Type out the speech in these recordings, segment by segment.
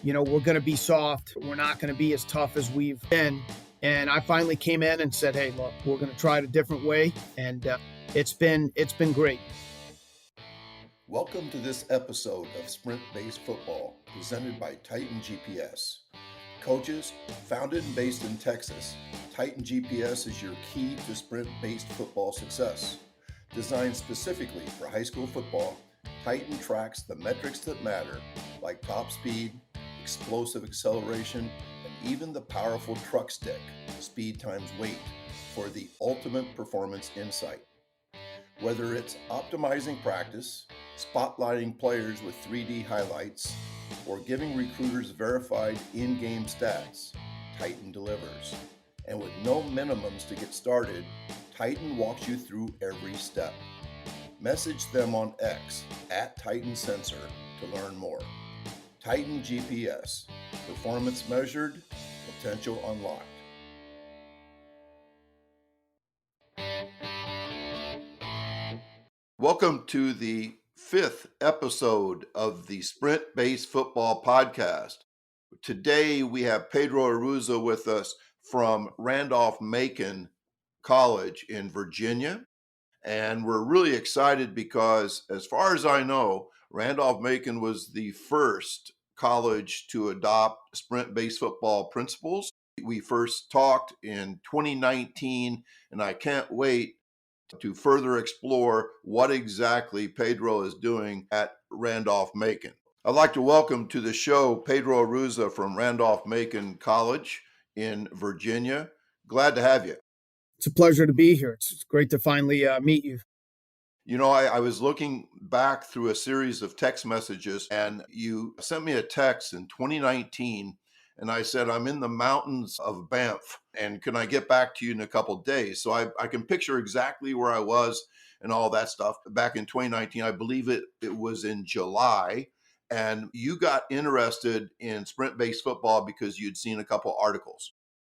we're going to be soft. We're not going to be as tough as we've been. And I finally came in and said, hey, look, we're going to try it a different way. And it's been great. Welcome to this episode of Sprint-Based Football, presented by Titan GPS. Coaches, founded and based in Texas, Titan GPS is your key to sprint-based football success. Designed specifically for high school football, Titan tracks the metrics that matter, like top speed, explosive acceleration, and even the powerful truck stick, speed times weight, for the ultimate performance insight. Whether it's optimizing practice, spotlighting players with 3D highlights, or giving recruiters verified in-game stats, Titan delivers. And with no minimums to get started, Titan walks you through every step. Message them on X @TitanSensor to learn more. Titan GPS, performance measured, potential unlocked. Welcome to the 5th episode of the Sprint-Based Football Podcast. Today we have Pedro Arruza with us from Randolph-Macon College in Virginia. And we're really excited because, as far as I know, Randolph-Macon was the first college to adopt sprint-based football principles. We first talked in 2019, and I can't wait to further explore what exactly Pedro is doing at Randolph-Macon. I'd like to welcome to the show Pedro Arruza from Randolph-Macon College in Virginia. Glad to have you. It's a pleasure to be here. It's great to finally meet you. You know, I was looking back through a series of text messages, and you sent me a text in 2019, and I said, I'm in the mountains of Banff, and can I get back to you in a couple of days? So I can picture exactly where I was and all that stuff. Back in 2019, I believe it was in July, and you got interested in sprint-based football because you'd seen a couple articles.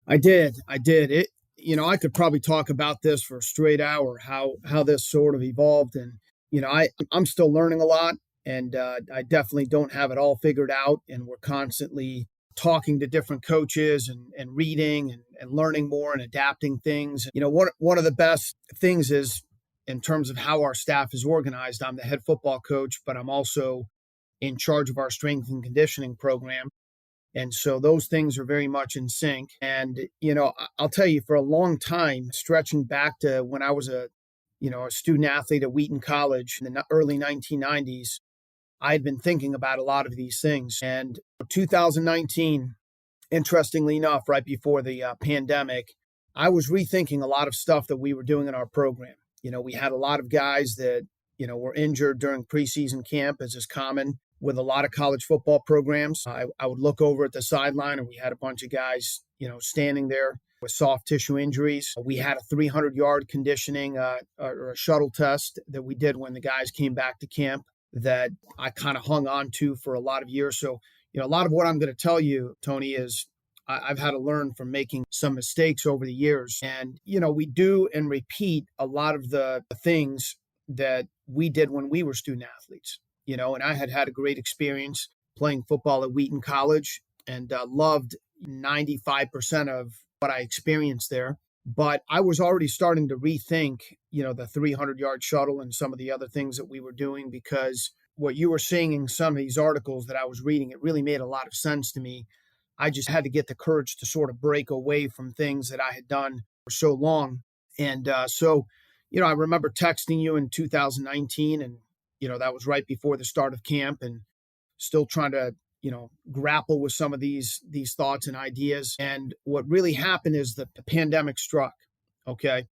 I did. I could probably talk about this for a straight hour, how this sort of evolved. And, I'm still learning a lot, and I definitely don't have it all figured out. And we're constantly talking to different coaches and reading and learning more and adapting things. One of the best things is in terms of how our staff is organized. I'm the head football coach, but I'm also in charge of our strength and conditioning program. And so those things are very much in sync. And, I'll tell you, for a long time, stretching back to when I was a student athlete at Wheaton College in the early 1990s, I had been thinking about a lot of these things. And 2019, interestingly enough, right before the pandemic, I was rethinking a lot of stuff that we were doing in our program. We had a lot of guys that, were injured during preseason camp, as is common with a lot of college football programs. I would look over at the sideline, and we had a bunch of guys, standing there with soft tissue injuries. We had a 300-yard conditioning or a shuttle test that we did when the guys came back to camp that I kind of hung on to for a lot of years. So, a lot of what I'm going to tell you, Tony, is I've had to learn from making some mistakes over the years. And, we do and repeat a lot of the things that we did when we were student athletes. And I had a great experience playing football at Wheaton College and loved 95% of what I experienced there. But I was already starting to rethink, the 300-yard shuttle and some of the other things that we were doing, because what you were seeing in some of these articles that I was reading, it really made a lot of sense to me. I just had to get the courage to sort of break away from things that I had done for so long. And so I remember texting you in 2019, and that was right before the start of camp, and still trying to, grapple with some of these thoughts and ideas. And what really happened is the pandemic struck. Okay.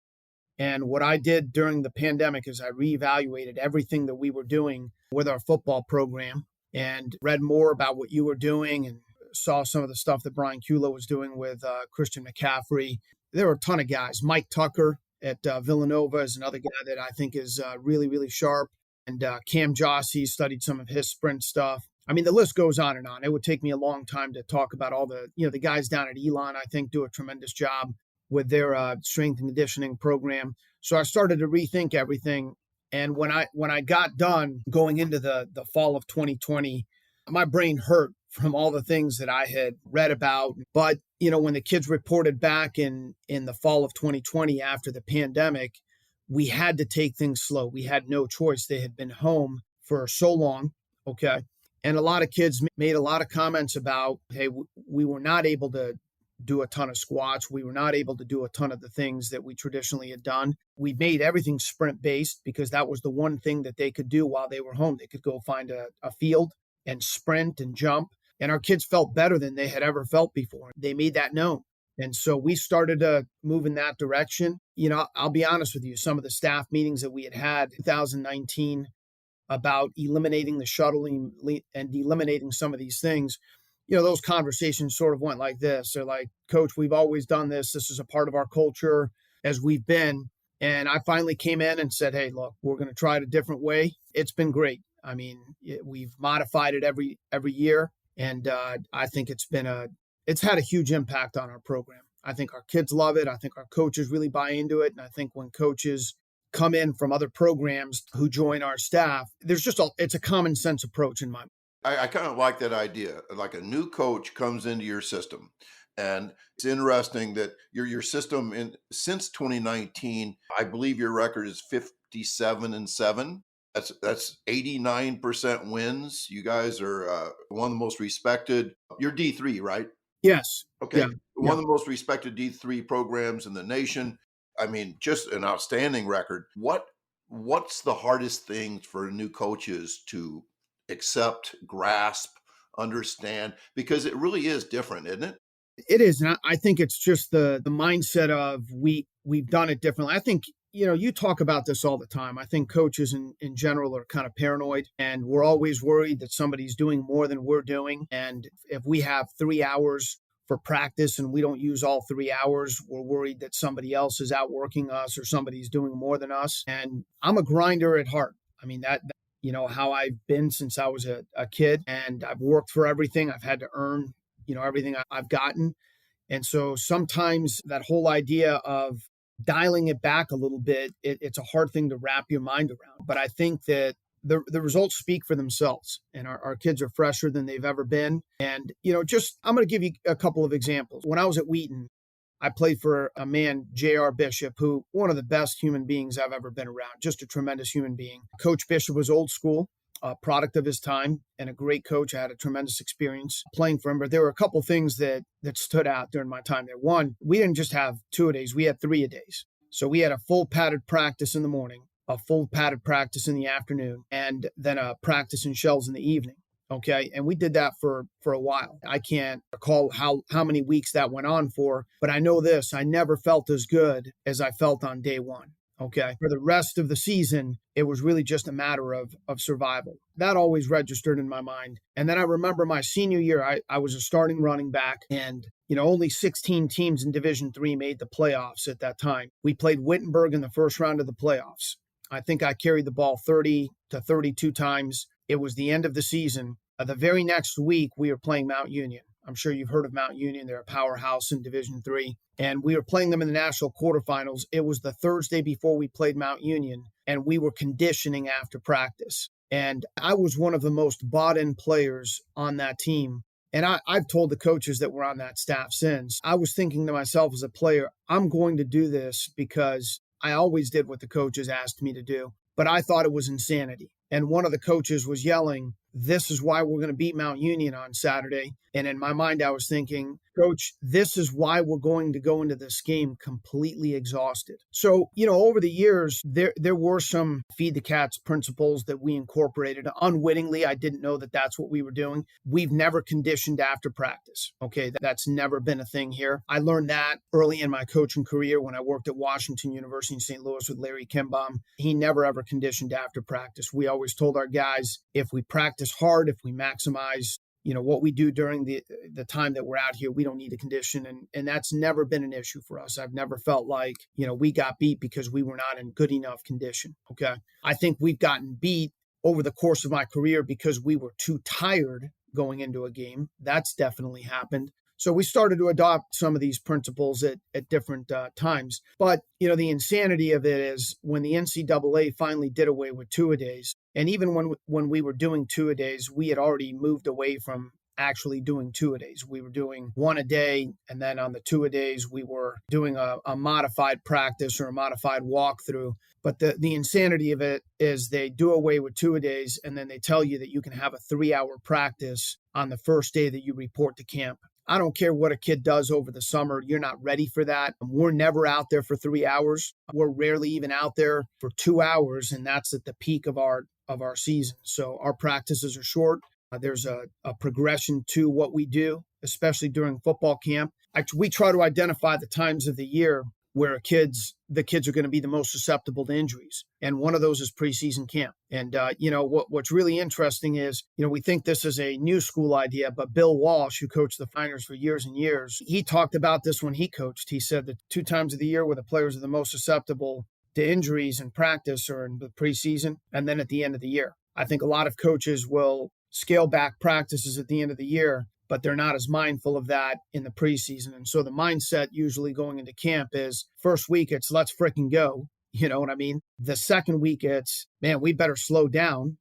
And what I did during the pandemic is I reevaluated everything that we were doing with our football program and read more about what you were doing and saw some of the stuff that Brian Culo was doing with Christian McCaffrey. There were a ton of guys. Mike Tucker at Villanova is another guy that I think is really, really sharp. And Cam Jossie studied some of his sprint stuff. I mean, the list goes on and on. It would take me a long time to talk about all the, the guys down at Elon, I think, do a tremendous job with their strength and conditioning program. So I started to rethink everything. And when I got done going into the fall of 2020, my brain hurt from all the things that I had read about. But, when the kids reported back in the fall of 2020 after the pandemic, we had to take things slow. We had no choice. They had been home for so long. Okay. And a lot of kids made a lot of comments about, hey, we were not able to do a ton of squats. We were not able to do a ton of the things that we traditionally had done. We made everything sprint based because that was the one thing that they could do while they were home. They could go find a field and sprint and jump. And our kids felt better than they had ever felt before. They made that known. And so we started to move in that direction. I'll be honest with you, some of the staff meetings that we had in 2019 about eliminating the shuttling and eliminating some of these things, those conversations sort of went like this. They're like, Coach, we've always done this. This is a part of our culture as we've been. And I finally came in and said, hey, look, we're going to try it a different way. It's been great. I mean, we've modified it every year. And I think it's had a huge impact on our program. I think our kids love it. I think our coaches really buy into it. And I think when coaches come in from other programs who join our staff, it's a common sense approach in my mind. I kind of like that idea. Like a new coach comes into your system. And it's interesting that your system since 2019, I believe your record is 57-7. That's 89% wins. You guys are one of the most respected. You're D3, right? Yes. Okay. Yeah. One of the most respected D3 programs in the nation. I mean, just an outstanding record. What's the hardest thing for new coaches to accept, grasp, understand? Because it really is different, isn't it? It is. And I think it's just the mindset of we've done it differently. I think, you talk about this all the time. I think coaches in general are kind of paranoid, and we're always worried that somebody's doing more than we're doing. And if we have 3 hours for practice and we don't use all 3 hours, we're worried that somebody else is outworking us or somebody's doing more than us. And I'm a grinder at heart. I mean, that how I've been since I was a kid, and I've worked for everything. I've had to earn, everything I've gotten. And so sometimes that whole idea of dialing it back a little bit, it's a hard thing to wrap your mind around. But I think that the results speak for themselves, and our kids are fresher than they've ever been. And, I'm going to give you a couple of examples. When I was at Wheaton, I played for a man, J.R. Bishop, who one of the best human beings I've ever been around, just a tremendous human being. Coach Bishop was old school, a product of his time, and a great coach. I had a tremendous experience playing for him, but there were a couple things that stood out during my time there. One, we didn't just have 2-a-days, we had 3-a-days. So we had a full padded practice in the morning, a full padded practice in the afternoon, and then a practice in shells in the evening. Okay. And we did that for a while. I can't recall how many weeks that went on for, but I know this, I never felt as good as I felt on day one. Okay. For the rest of the season, it was really just a matter of survival. That always registered in my mind. And then I remember my senior year, I was a starting running back, and only 16 teams in Division III made the playoffs at that time. We played Wittenberg in the first round of the playoffs. I think I carried the ball 30 to 32 times. It was the end of the season. The very next week, we were playing Mount Union. I'm sure you've heard of Mount Union. They're a powerhouse in Division III. And we were playing them in the national quarterfinals. It was the Thursday before we played Mount Union, and we were conditioning after practice. And I was one of the most bought-in players on that team. And I've told the coaches that were on that staff since, I was thinking to myself as a player, I'm going to do this because I always did what the coaches asked me to do. But I thought it was insanity. And one of the coaches was yelling, this is why we're going to beat Mount Union on Saturday. And in my mind, I was thinking, Coach, this is why we're going to go into this game completely exhausted. So, over the years, there were some feed the cats principles that we incorporated. Unwittingly, I didn't know that that's what we were doing. We've never conditioned after practice. Okay, that's never been a thing here. I learned that early in my coaching career when I worked at Washington University in St. Louis with Larry Kimbaum. He never ever conditioned after practice. We always told our guys, if we practice hard, if we maximize what we do during the time that we're out here, we don't need to condition. And that's never been an issue for us. I've never felt like, we got beat because we were not in good enough condition. Okay. I think we've gotten beat over the course of my career because we were too tired going into a game. That's definitely happened. So we started to adopt some of these principles at different times. But, the insanity of it is when the NCAA finally did away with 2-a-days, And even when we were doing two-a-days, we had already moved away from actually doing two-a-days. We were doing one a day, and then on the two-a-days, we were doing a modified practice or a modified walkthrough. But the insanity of it is they do away with two-a-days, and then they tell you that you can have a 3-hour practice on the first day that you report to camp. I don't care what a kid does over the summer. You're not ready for that. We're never out there for 3 hours. We're rarely even out there for 2 hours, and that's at the peak of our season. So our practices are short. There's a progression to what we do, especially during football camp. We try to identify the times of the year where the kids are going to be the most susceptible to injuries. And one of those is preseason camp. And, what's really interesting is, we think this is a new school idea, but Bill Walsh, who coached the Finers for years and years, he talked about this when he coached. He said that 2 times of the year where the players are the most susceptible to injuries in practice or in the preseason, and then at the end of the year. I think a lot of coaches will scale back practices at the end of the year, but they're not as mindful of that in the preseason. And so the mindset usually going into camp is first week, it's let's freaking go. You know what I mean? The second week, it's, man, we better slow down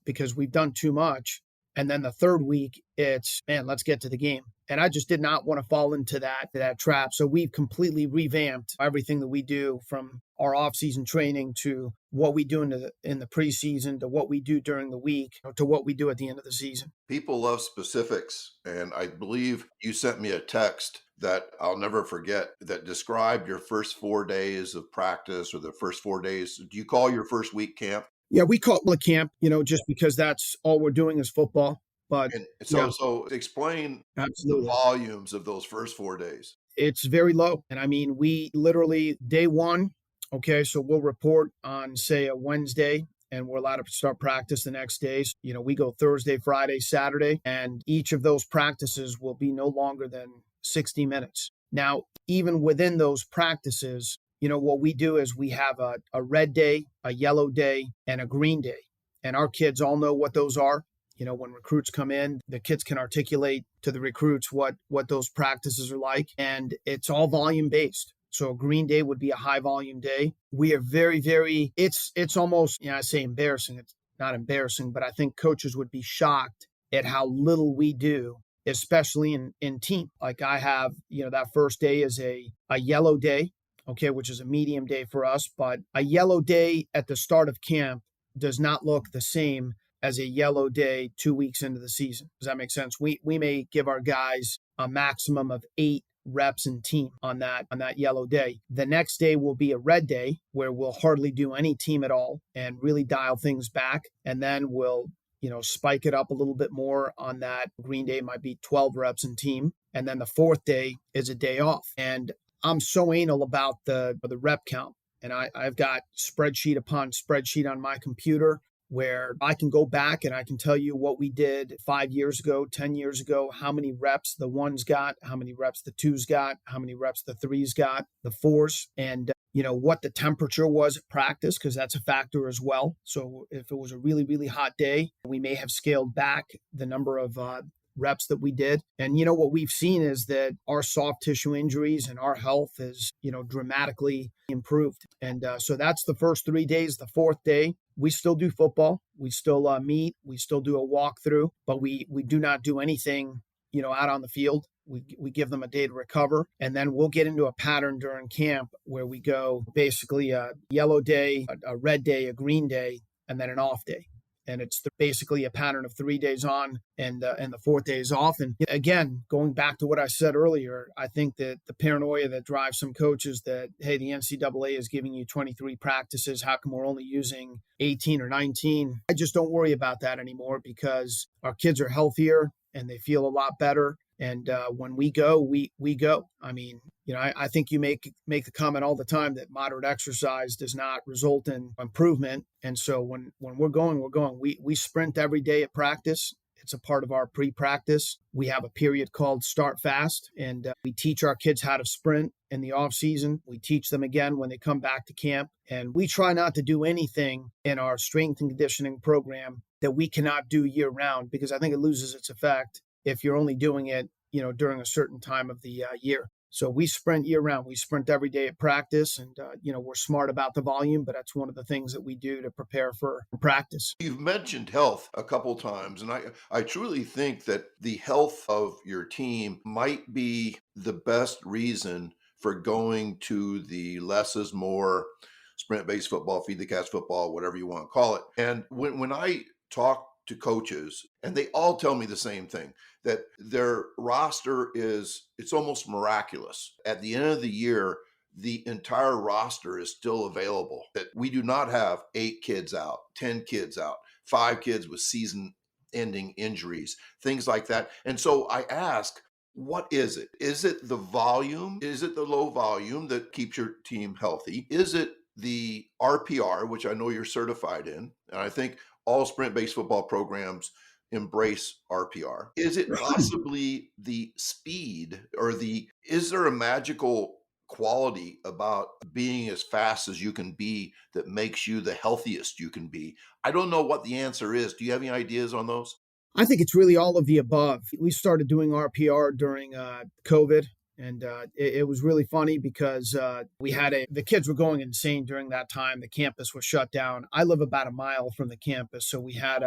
because we've done too much. And then the third week, it's, man, let's get to the game. And I just did not want to fall into that trap. So we've completely revamped everything that we do, from our off-season training to what we do in the preseason to what we do during the week to what we do at the end of the season. People love specifics, and I believe you sent me a text that I'll never forget that described your first 4 days of practice, or the first 4 days. Do you call your first week camp? Yeah, we call it camp, just because that's all we're doing is football. But And so explain absolutely, the volumes of those first 4 days. it's very low. And I mean, we literally day one, okay, so we'll report on, say, a Wednesday, and we're allowed to start practice the next day. So, we go Thursday, Friday, Saturday, and each of those practices will be no longer than 60 minutes. Now, even within those practices, what we do is we have a red day, a yellow day, and a green day. And our kids all know what those are. When recruits come in, the kids can articulate to the recruits what those practices are like, and it's all volume based. So a green day would be a high volume day. We are very, very, it's almost, I say embarrassing. It's not embarrassing, but I think coaches would be shocked at how little we do, especially in team. Like I have, that first day is a yellow day, okay, which is a medium day for us, but a yellow day at the start of camp does not look the same as a yellow day 2 weeks into the season. Does that make sense? We may give our guys a maximum of 8 reps in team on that yellow day. The next day will be a red day where we'll hardly do any team at all and really dial things back. And then we'll, spike it up a little bit more on that green day, might be 12 reps in team. And then the fourth day is a day off. And I'm so anal about the rep count. And I've got spreadsheet upon spreadsheet on my computer where I can go back and I can tell you what we did 5 years ago, 10 years ago, how many reps the ones got, how many reps the twos got, how many reps the threes got, the fours, and what the temperature was at practice, because that's a factor as well. So if it was a really, really hot day, we may have scaled back the number of reps that we did. And what we've seen is that our soft tissue injuries and our health is dramatically improved. And so that's the first 3 days. The fourth day, we still do football, we still meet, we still do a walkthrough, but we do not do anything out on the field. We give them a day to recover, and then we'll get into a pattern during camp where we go basically a yellow day, a red day, a green day, and then an off day. And it's basically a pattern of 3 days on and the fourth day is off. And again, going back to what I said earlier, I think that the paranoia that drives some coaches that, hey, the NCAA is giving you 23 practices, how come we're only using 18 or 19? I just don't worry about that anymore because our kids are healthier and they feel a lot better. And when we go, we go. I mean, I think you make the comment all the time that moderate exercise does not result in improvement. And so when we're going, we're going. We sprint every day at practice. It's a part of our pre-practice. We have a period called Start Fast, and we teach our kids how to sprint in the off season. We teach them again when they come back to camp. And we try not to do anything in our strength and conditioning program that we cannot do year round, because I think it loses its effect if you're only doing it, during a certain time of the year. So we sprint year round. We sprint every day at practice, and we're smart about the volume, but that's one of the things that we do to prepare for practice. You've mentioned health a couple times, and I truly think that the health of your team might be the best reason for going to the less is more sprint-based football, feed the cats football, whatever you want to call it. And when I talk to coaches, and they all tell me the same thing, that their roster it's almost miraculous. At the end of the year, the entire roster is still available. That we do not have 8 kids out, 10 kids out, 5 kids with season ending injuries, things like that. And so I ask, what is it? Is it the volume? Is it the low volume that keeps your team healthy? Is it the RPR, which I know you're certified in? And I think all sprint-based football programs embrace RPR. Is it possibly the speed, or is there a magical quality about being as fast as you can be that makes you the healthiest you can be? I don't know what the answer is. Do you have any ideas on those? I think it's really all of the above. We started doing RPR during COVID. And it was really funny because the kids were going insane during that time. The campus was shut down. I live about a mile from the campus. So we had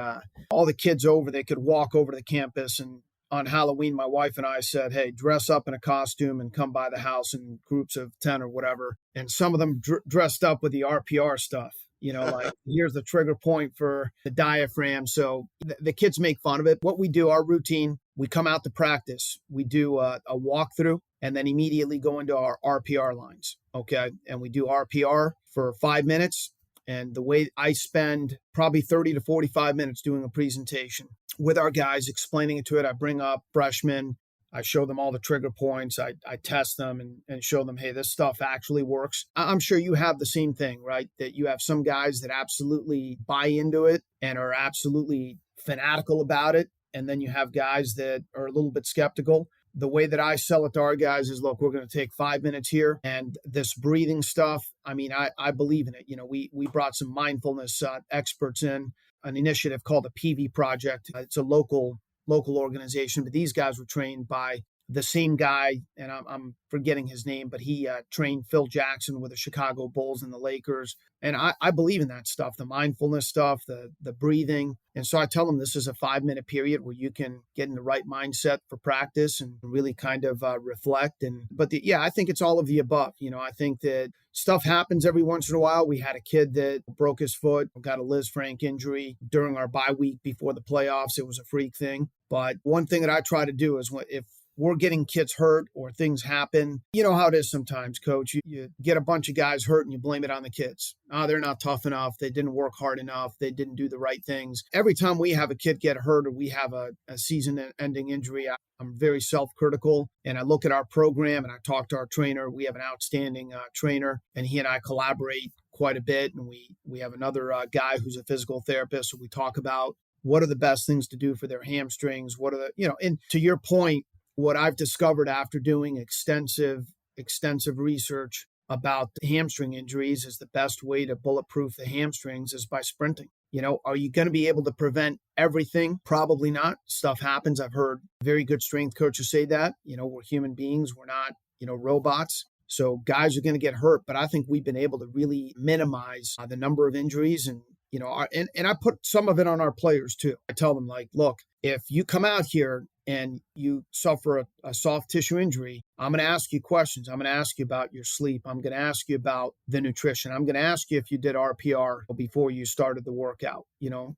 all the kids over. They could walk over to the campus. And on Halloween, my wife and I said, hey, dress up in a costume and come by the house in groups of 10 or whatever. And some of them dressed up with the RPR stuff. Like here's the trigger point for the diaphragm. So the kids make fun of it. What we do, our routine, we come out to practice. We do a walkthrough and then immediately go into our RPR lines. Okay. And we do RPR for 5 minutes. And the way I spend probably 30 to 45 minutes doing a presentation with our guys, explaining it to it. I bring up freshmen. I show them all the trigger points. I test them and show them, hey, this stuff actually works. I'm sure you have the same thing, right? That you have some guys that absolutely buy into it and are absolutely fanatical about it. And then you have guys that are a little bit skeptical. The way that I sell it to our guys is, look, we're going to take 5 minutes here. And this breathing stuff, I mean, I believe in it. We brought some mindfulness experts in, an initiative called the PV Project. It's a local organization, but these guys were trained by the same guy, and I'm forgetting his name, but he trained Phil Jackson with the Chicago Bulls and the Lakers. And I believe in that stuff, the mindfulness stuff, the breathing. And so I tell them this is a 5-minute period where you can get in the right mindset for practice and really kind of reflect. I think it's all of the above. I think that stuff happens every once in a while. We had a kid that broke his foot, got a Liz Frank injury during our bye week before the playoffs. It was a freak thing. But one thing that I try to do is if we're getting kids hurt or things happen, you know how it is sometimes, Coach. You get a bunch of guys hurt and you blame it on the kids. They're not tough enough. They didn't work hard enough. They didn't do the right things. Every time we have a kid get hurt or we have a season-ending injury, I'm very self-critical, and I look at our program and I talk to our trainer. We have an outstanding trainer, and he and I collaborate quite a bit. And we have another guy who's a physical therapist. So we talk about what are the best things to do for their hamstrings. And to your point, what I've discovered after doing extensive research about hamstring injuries is the best way to bulletproof the hamstrings is by sprinting. Are you going to be able to prevent everything? Probably not. Stuff happens. I've heard very good strength coaches say that. We're human beings. We're not, robots. So guys are going to get hurt. But I think we've been able to really minimize the number of injuries. And I put some of it on our players too. I tell them, like, look, if you come out here and you suffer a soft tissue injury, I'm going to ask you questions. I'm going to ask you about your sleep. I'm going to ask you about the nutrition. I'm going to ask you if you did RPR before you started the workout,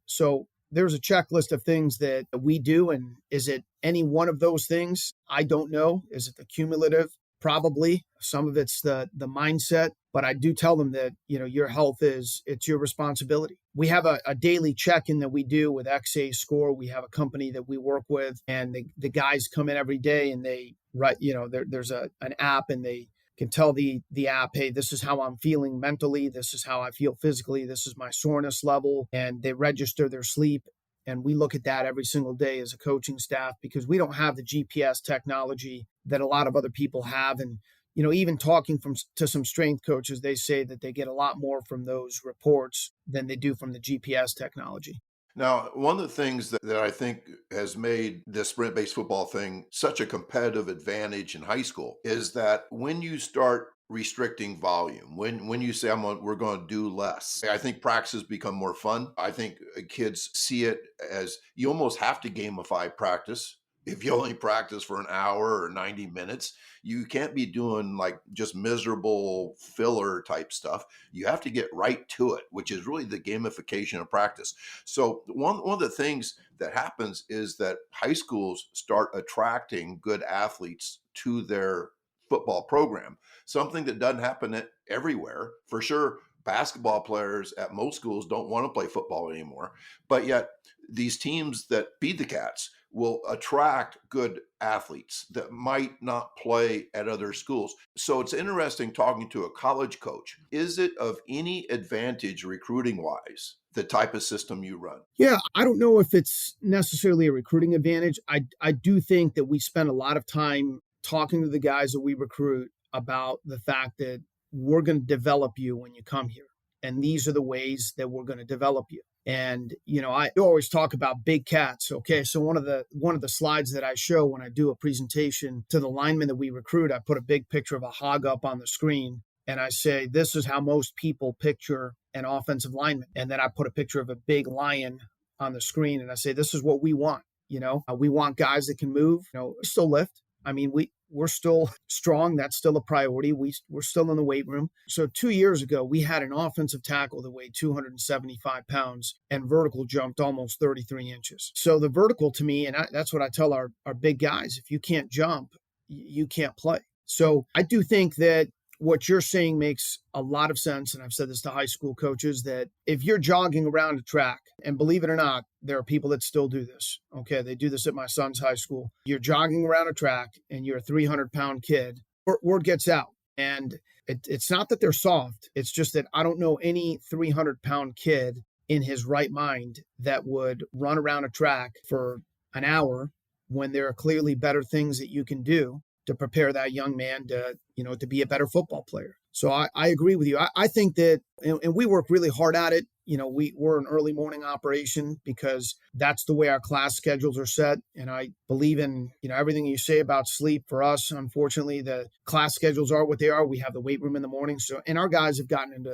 So there's a checklist of things that we do. And is it any one of those things? I don't know. Is it the cumulative? Probably. Some of it's the mindset, but I do tell them that, your health it's your responsibility. We have a daily check-in that we do with XA Score. We have a company that we work with, and the guys come in every day and they write, there's an app, and they can tell the app, hey, this is how I'm feeling mentally. This is how I feel physically. This is my soreness level. And they register their sleep. And we look at that every single day as a coaching staff because we don't have the GPS technology that a lot of other people have. And, even talking to some strength coaches, they say that they get a lot more from those reports than they do from the GPS technology. Now, one of the things that I think has made the sprint-based football thing such a competitive advantage in high school is that when you start restricting volume, when you say we're going to do less, I think practices become more fun. I think kids see it as you almost have to gamify practice. If you only practice for an hour or 90 minutes, you can't be doing like just miserable filler type stuff. You have to get right to it, which is really the gamification of practice. So one of the things that happens is that high schools start attracting good athletes to their football program, something that doesn't happen everywhere. For sure, basketball players at most schools don't want to play football anymore, but yet these teams that feed the cats will attract good athletes that might not play at other schools. So it's interesting talking to a college coach. Is it of any advantage recruiting wise, the type of system you run? Yeah, I don't know if it's necessarily a recruiting advantage. I do think that we spend a lot of time talking to the guys that we recruit about the fact that we're going to develop you when you come here. And these are the ways that we're going to develop you. And I always talk about big cats. Okay, so one of the slides that I show when I do a presentation to the linemen that we recruit, I put a big picture of a hog up on the screen, and I say this is how most people picture an offensive lineman. And then I put a picture of a big lion on the screen, and I say this is what we want. We want guys that can move. Still lift. I mean, we're still strong. That's still a priority. We're still in the weight room. So 2 years ago, we had an offensive tackle that weighed 275 pounds and vertical jumped almost 33 inches. So the vertical to me, and that's what I tell our big guys, if you can't jump, you can't play. So I do think that what you're saying makes a lot of sense. And I've said this to high school coaches that if you're jogging around a track, and believe it or not, there are people that still do this. Okay. They do this at my son's high school. You're jogging around a track and you're a 300-pound kid, word gets out. And it's not that they're soft. It's just that I don't know any 300-pound kid in his right mind that would run around a track for an hour when there are clearly better things that you can do to prepare that young man to be a better football player. So I agree with you. I think that, and we work really hard at it. We're an early morning operation because that's the way our class schedules are set. And I believe in, everything you say about sleep. For us, unfortunately, the class schedules are what they are. We have the weight room in the morning. So, and our guys have gotten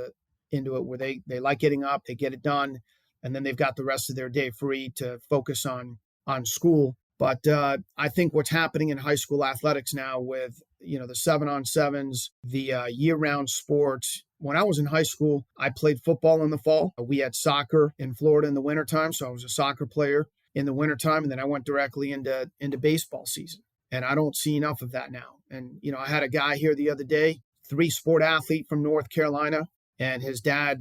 into it where they like getting up, they get it done, and then they've got the rest of their day free to focus on school. But I think what's happening in high school athletics now with, the 7-on-7s, the year-round sports. When I was in high school, I played football in the fall. We had soccer in Florida in the wintertime, so I was a soccer player in the wintertime, and then I went directly into baseball season. And I don't see enough of that now. And, I had a guy here the other day, 3-sport athlete from North Carolina. And his dad,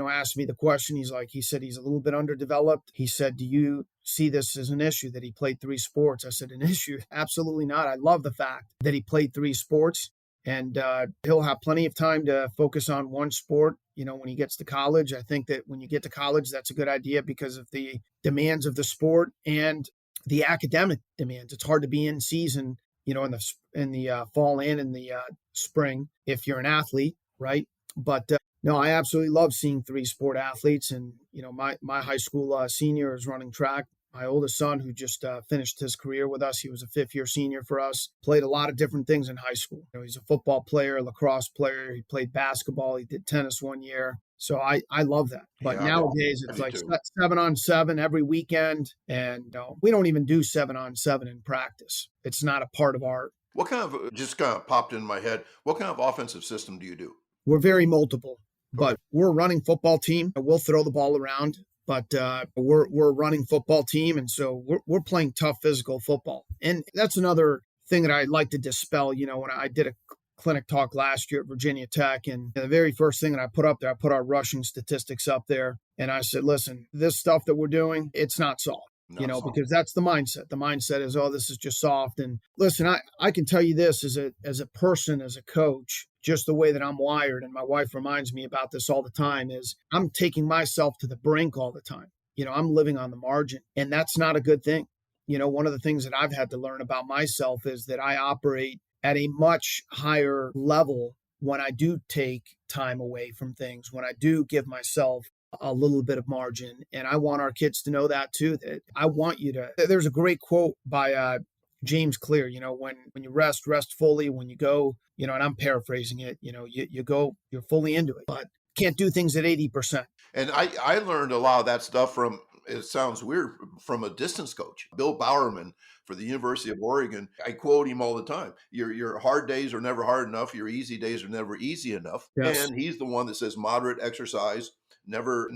asked me the question. He said he's a little bit underdeveloped. He said, do you see this as an issue that he played 3 sports? I said, an issue? Absolutely not. I love the fact that he played 3 sports, and he'll have plenty of time to focus on one sport, when he gets to college. I think that when you get to college, that's a good idea because of the demands of the sport and the academic demands. It's hard to be in season, in the fall and in the spring if you're an athlete, right? But no, I absolutely love seeing 3-sport athletes. And, my high school senior is running track. My oldest son, who just finished his career with us, he was a 5th-year senior for us, played a lot of different things in high school. He's a football player, lacrosse player. He played basketball. He did tennis one year. So I love that. But Yeah, nowadays, it's like 7-on-7 every weekend. And we don't even do 7-on-7 in practice. It's not a part of our. What kind of, just kind of popped in my head, what kind of offensive system do you do? We're very multiple. But Okay. we're a running football team. We'll throw the ball around, but we're a running football team, and so we're playing tough physical football. And that's another thing that I'd like to dispel. When I did a clinic talk last year at Virginia Tech, and the very first thing that I put up there, I put our rushing statistics up there, and I said, listen, this stuff that we're doing, it's not soft. Because that's the mindset. The mindset is, oh, this is just soft. And listen, I can tell you this as a person, as a coach, just the way that I'm wired, and my wife reminds me about this all the time, is I'm taking myself to the brink all the time. I'm living on the margin, and that's not a good thing. One of the things that I've had to learn about myself is that I operate at a much higher level when I do take time away from things, when I do give myself a little bit of margin. And I want our kids to know that too, that I want you to. There's a great quote by James Clear, when you rest fully. When you go, and I'm paraphrasing it, you go, you're fully into it, but can't do things at 80%. And I learned a lot of that stuff from, it sounds weird, from a distance coach, Bill Bowerman for the University of Oregon. I quote him all the time. Your hard days are never hard enough. Your easy days are never easy enough. Yes. And he's the one that says moderate exercise never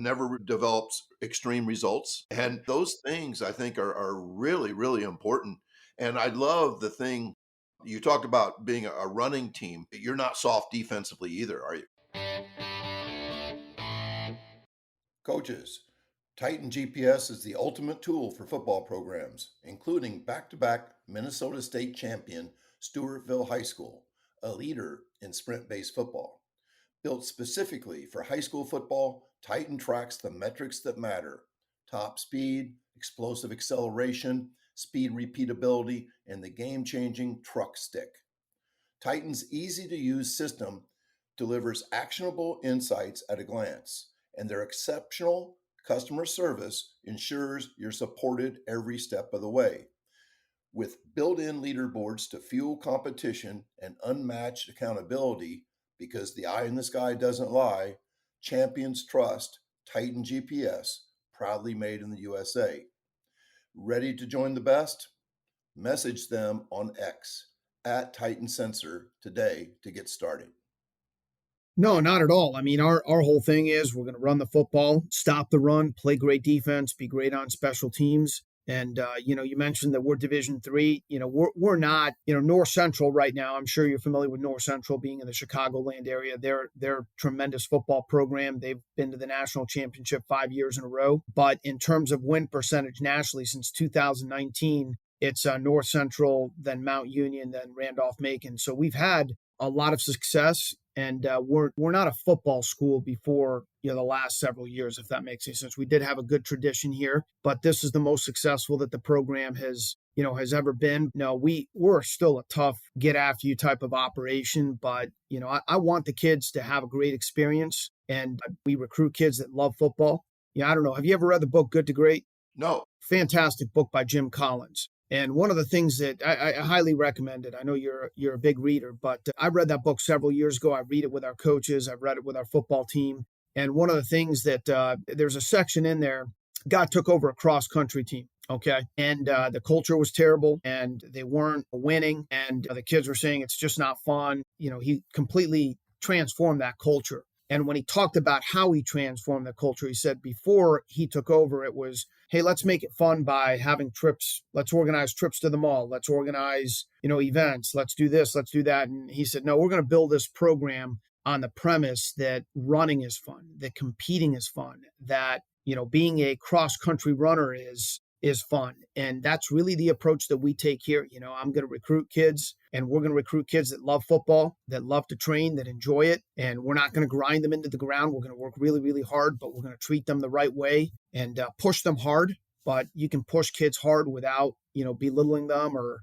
develops extreme results. And those things I think are really, really important. And I love the thing you talked about being a running team. You're not soft defensively either, are you? Coaches, Titan GPS is the ultimate tool for football programs, including back-to-back Minnesota State champion Stewartville High School, a leader in sprint-based football. Built specifically for high school football, Titan tracks the metrics that matter: top speed, explosive acceleration, speed repeatability, and the game-changing truck stick. Titan's easy-to-use system delivers actionable insights at a glance, and their exceptional customer service ensures you're supported every step of the way. With built-in leaderboards to fuel competition and unmatched accountability, because the eye in the sky doesn't lie, champions trust Titan GPS, proudly made in the USA. Ready to join the best? Message them on X at Titan Sensor today to get started. No, not at all. I mean, our whole thing is we're going to run the football, stop the run, play great defense, be great on special teams. And, you mentioned that we're Division III. We're not, North Central right now. I'm sure you're familiar with North Central being in the Chicagoland area. They're a tremendous football program. They've been to the national championship 5 years in a row. But in terms of win percentage nationally since 2019, it's North Central, then Mount Union, then Randolph-Macon. So we've had a lot of success. And we're not a football school before the last several years, if that makes any sense. We did have a good tradition here, but this is the most successful that the program has ever been. No, we're still a tough get after you type of operation, but I want the kids to have a great experience, and we recruit kids that love football. I don't know. Have you ever read the book Good to Great? No. Fantastic book by Jim Collins. And one of the things that I highly recommend it, I know you're a big reader, but I read that book several years ago. I read it with our coaches. I've read it with our football team. And one of the things that there's a section in there, God took over a cross-country team, okay? And the culture was terrible, and they weren't winning, and the kids were saying it's just not fun. He completely transformed that culture. And when he talked about how he transformed the culture, he said before he took over, it was, hey, let's make it fun by having trips. Let's organize trips to the mall. Let's organize, events. Let's do this. Let's do that. And he said, no, we're going to build this program on the premise that running is fun, that competing is fun, that, being a cross-country runner is fun. And that's really the approach that we take here. I'm going to recruit kids, and we're going to recruit kids that love football, that love to train, that enjoy it. And we're not going to grind them into the ground. We're going to work really, really hard, but we're going to treat them the right way and push them hard. But you can push kids hard without, belittling them or,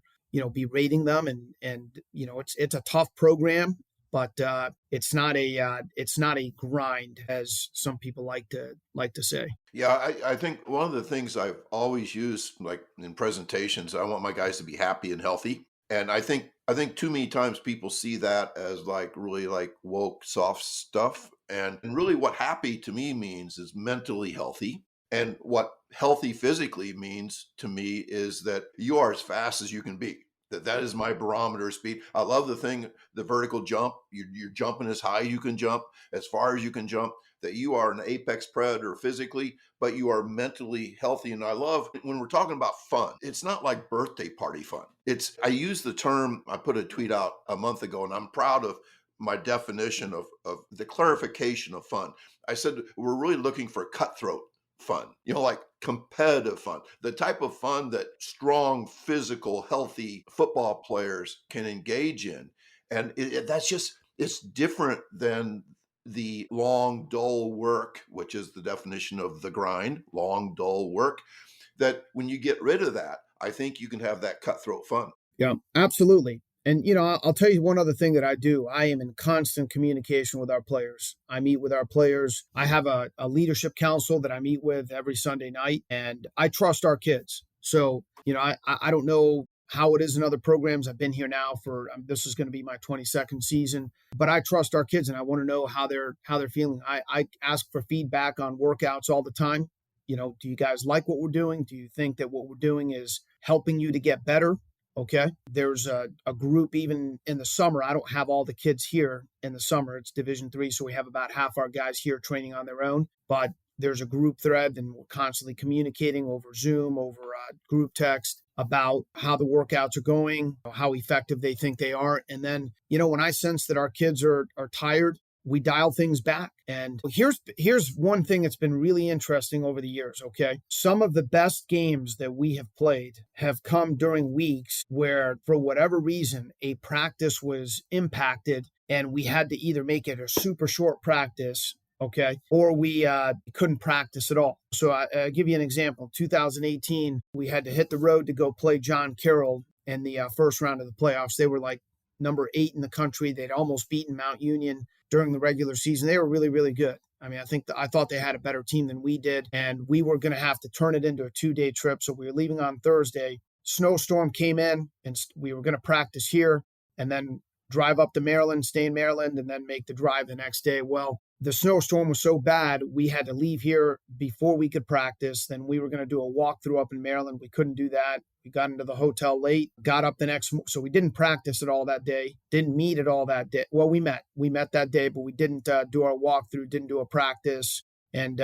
berating them. And it's a tough program, but it's not a grind, as some people like to say. Yeah, I think one of the things I've always used, like in presentations, I want my guys to be happy and healthy. And I think too many times people see that as like really like woke, soft stuff. And really what happy to me means is mentally healthy. And what healthy physically means to me is that you are as fast as you can be. That is my barometer speed. I love the vertical jump. You're jumping as high as you can jump, as far as you can jump, that you are an apex predator physically, but you are mentally healthy. And I love when we're talking about fun, it's not like birthday party fun. I use the term, I put a tweet out a month ago, and I'm proud of my definition of the clarification of fun. I said, we're really looking for cutthroat fun, like competitive fun, the type of fun that strong, physical, healthy football players can engage in. And it's different than the long, dull work, which is the definition of the grind, long, dull work, that when you get rid of that, I think you can have that cutthroat fun. Yeah, absolutely. And, I'll tell you one other thing that I do. I am in constant communication with our players. I meet with our players. I have a leadership council that I meet with every Sunday night, and I trust our kids. So, I don't know how it is in other programs. I've been here now for this is going to be my 22nd season, but I trust our kids, and I want to know how they're feeling. I ask for feedback on workouts all the time. Do you guys like what we're doing? Do you think that what we're doing is helping you to get better? Okay. There's a group even in the summer. I don't have all the kids here in the summer. It's Division III, so we have about half our guys here training on their own. But there's a group thread, and we're constantly communicating over Zoom, over group text about how the workouts are going, how effective they think they are. And then, when I sense that our kids are tired, we dial things back. And here's one thing that's been really interesting over the years, okay? Some of the best games that we have played have come during weeks where, for whatever reason, a practice was impacted and we had to either make it a super short practice, okay, or we couldn't practice at all. So I'll give you an example. 2018, we had to hit the road to go play John Carroll in the first round of the playoffs. They were like number 8 in the country. They'd almost beaten Mount Union during the regular season. They were really, really good. I mean, I thought they had a better team than we did, and we were going to have to turn it into a 2-day trip. So we were leaving on Thursday. Snowstorm came in, and we were going to practice here and then drive up to Maryland, stay in Maryland, and then make the drive the next day. Well, the snowstorm was so bad, we had to leave here before we could practice. Then we were going to do a walkthrough up in Maryland. We couldn't do that. We got into the hotel late, got up the next, so we didn't practice at all that day, didn't meet at all that day. Well, we met that day, but we didn't do our walkthrough, didn't do a practice, and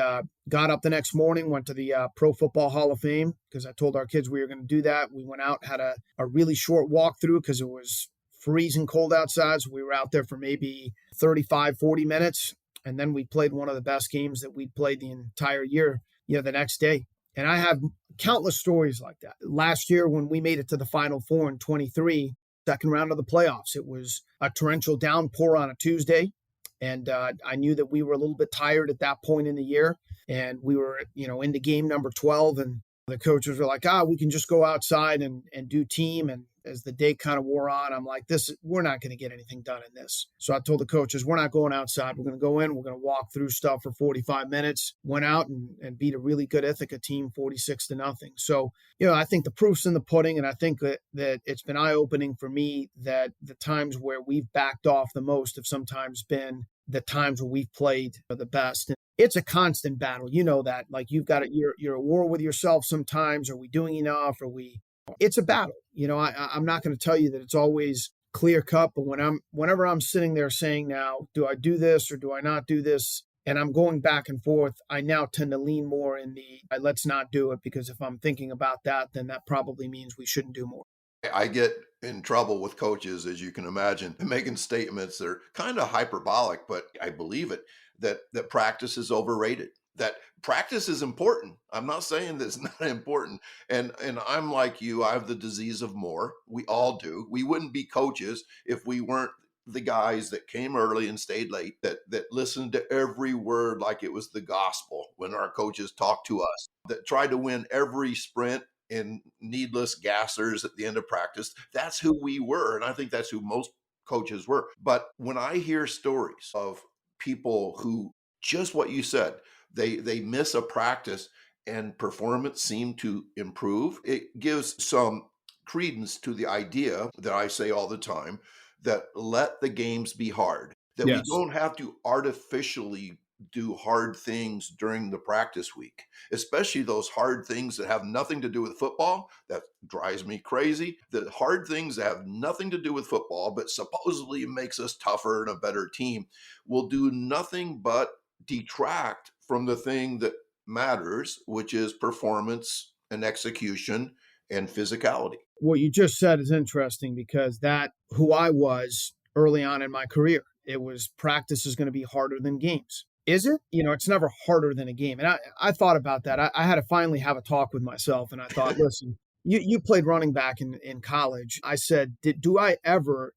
got up the next morning, went to the Pro Football Hall of Fame because I told our kids we were going to do that. We went out, had a really short walkthrough because it was freezing cold outside. So we were out there for maybe 35, 40 minutes. And then we played one of the best games that we'd played the entire year, the next day. And I have countless stories like that. Last year, when we made it to the Final Four in 23, second round of the playoffs, it was a torrential downpour on a Tuesday. And I knew that we were a little bit tired at that point in the year. And we were, into game number 12. And the coaches were like, we can just go outside and do team. And as the day kind of wore on, I'm like, we're not going to get anything done in this. So I told the coaches, we're not going outside. We're going to go in. We're going to walk through stuff for 45 minutes. Went out and beat a really good Ithaca team 46-0. So, I think the proof's in the pudding. And I think that it's been eye-opening for me that the times where we've backed off the most have sometimes been the times where we've played the best. And it's a constant battle. You know that. Like you're at war with yourself sometimes. Are we doing enough? It's a battle. I'm not going to tell you that it's always clear cut, but whenever I'm sitting there saying now, do I do this or do I not do this? And I'm going back and forth, I now tend to lean more in let's not do it, because if I'm thinking about that, then that probably means we shouldn't do more. I get in trouble with coaches, as you can imagine, making statements that are kind of hyperbolic, but I believe it, that practice is overrated, that practice is important. I'm not saying that it's not important. And I'm like you, I have the disease of more. We all do. We wouldn't be coaches if we weren't the guys that came early and stayed late, that listened to every word like it was the gospel when our coaches talked to us, that tried to win every sprint and needless gassers at the end of practice. That's who we were. And I think that's who most coaches were. But when I hear stories of people who, just what you said, they miss a practice and performance seemed to improve, it gives some credence to the idea that I say all the time, that let the games be hard, that Yes. we don't have to artificially do hard things during the practice week, especially those hard things that have nothing to do with football. That drives me crazy. The hard things that have nothing to do with football, but supposedly makes us tougher and a better team, will do nothing but detract from the thing that matters, which is performance and execution and physicality. What you just said is interesting, because who I was early on in my career, it was practice is going to be harder than games. Is it? It's never harder than a game. And I thought about that. I had to finally have a talk with myself. And I thought, listen, you played running back in college. I said, did I ever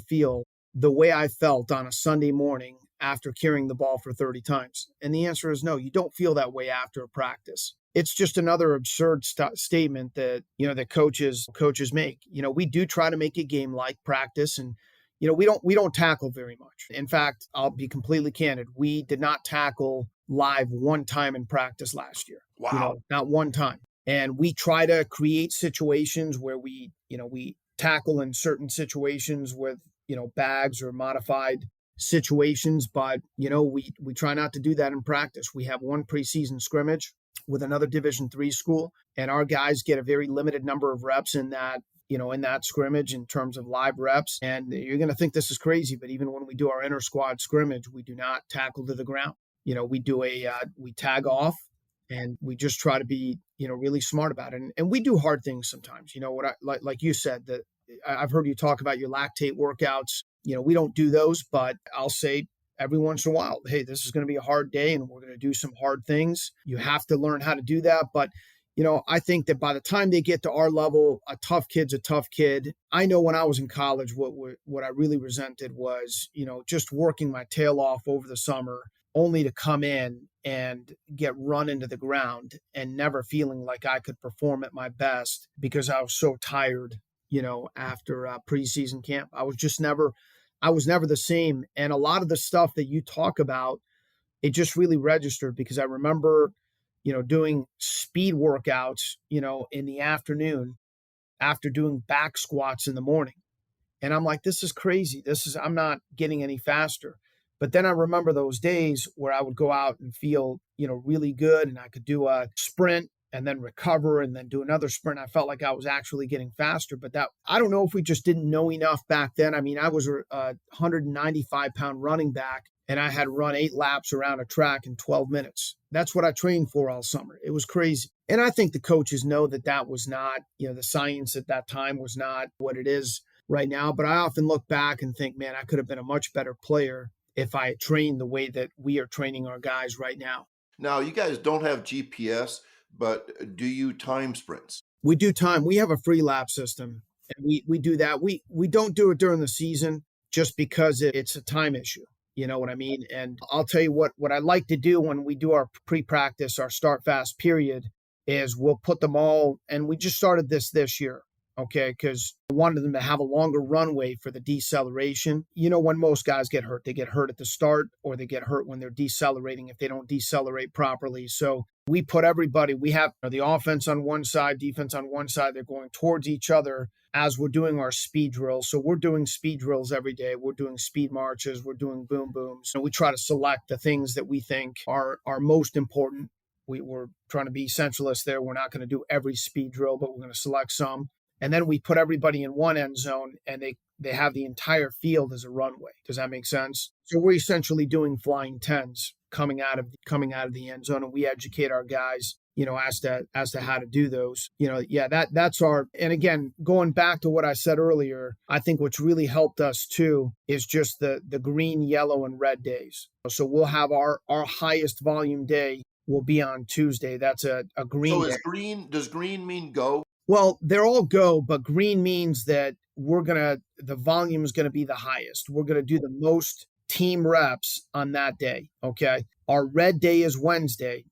feel the way I felt on a Sunday morning after carrying the ball for 30 times? And the answer is no, you don't feel that way after a practice. it's just another absurd statement that, that coaches make. We do try to make a game like practice, and we don't tackle very much. In fact, I'll be completely candid. We did not tackle live one time in practice last year. Wow. Not one time. And we try to create situations where we tackle in certain situations with, bags or modified situations, but we try not to do that in practice. We have one preseason scrimmage with another Division III school, and our guys get a very limited number of reps in that scrimmage in terms of live reps. And you're going to think this is crazy, but even when we do our inter squad scrimmage, we do not tackle to the ground. We tag off, and we just try to be, really smart about it. And we do hard things sometimes. Like you said, that I've heard you talk about your lactate workouts. We don't do those, but I'll say every once in a while, hey, this is going to be a hard day and we're going to do some hard things. You have to learn how to do that. But, I think that by the time they get to our level, a tough kid's a tough kid. I know when I was in college, what I really resented was, just working my tail off over the summer, only to come in and get run into the ground and never feeling like I could perform at my best because I was so tired, after preseason camp. I was never the same. And a lot of the stuff that you talk about, it just really registered because I remember, doing speed workouts, in the afternoon after doing back squats in the morning. And I'm like, this is crazy. I'm not getting any faster. But then I remember those days where I would go out and feel, really good, and I could do a sprint and then recover and then do another sprint. I felt like I was actually getting faster, but I don't know if we just didn't know enough back then. I mean, I was a 195-pound running back, and I had run 8 laps around a track in 12 minutes. That's what I trained for all summer. It was crazy. And I think the coaches know that was not, the science at that time was not what it is right now. But I often look back and think, man, I could have been a much better player if I had trained the way that we are training our guys right now. Now, you guys don't have GPS, but do you time sprints? We do time. We have a free lap system, and we do that. We don't do it during the season just because it's a time issue. You know what I mean? And I'll tell you what I like to do when we do our pre-practice, our start fast period, is we'll put them all, and we just started this year, okay, because I wanted them to have a longer runway for the deceleration. When most guys get hurt, they get hurt at the start, or they get hurt when they're decelerating if they don't decelerate properly. So we put everybody, we have the offense on one side, defense on one side. They're going towards each other as we're doing our speed drills. So we're doing speed drills every day. We're doing speed marches. We're doing boom booms. And we try to select the things that we think are most important. We're trying to be essentialists there. We're not going to do every speed drill, but we're going to select some. And then we put everybody in one end zone, and they have the entire field as a runway. Does that make sense? So we're essentially doing flying tens coming out of the end zone, and we educate our guys, as to how to do those. That's our. And again, going back to what I said earlier, I think what's really helped us too is just the green, yellow, and red days. So we'll have our highest volume day will be on Tuesday. That's a green. So day. Does green mean go? Well, they're all go, but green means that the volume is going to be the highest. We're going to do the most team reps on that day. Okay. Our red day is Wednesday,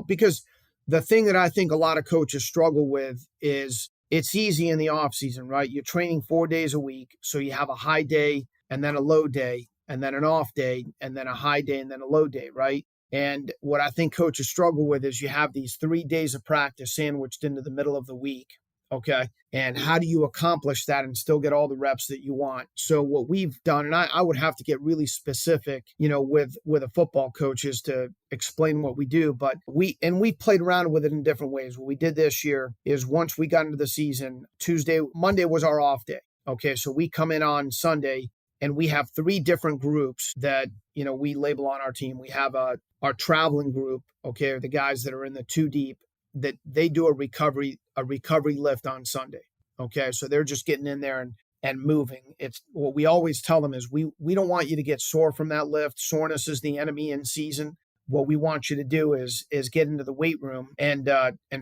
because the thing that I think a lot of coaches struggle with is it's easy in the off season, right? You're training 4 days a week. So you have a high day and then a low day and then an off day and then a high day and then a low day, right? And what I think coaches struggle with is you have these 3 days of practice sandwiched into the middle of the week. Okay. And how do you accomplish that and still get all the reps that you want? So what we've done, and I would have to get really specific, with a football coach is to explain what we do, but we played around with it in different ways. What we did this year is once we got into the season, Monday was our off day. Okay. So we come in on Sunday, and we have 3 different groups that, we label on our team. We have our traveling group, okay, or the guys that are in the 2 deep, that they do a recovery lift on Sunday. Okay. So they're just getting in there and moving. It's what we always tell them is we don't want you to get sore from that lift. Soreness is the enemy in season. What we want you to do is get into the weight room and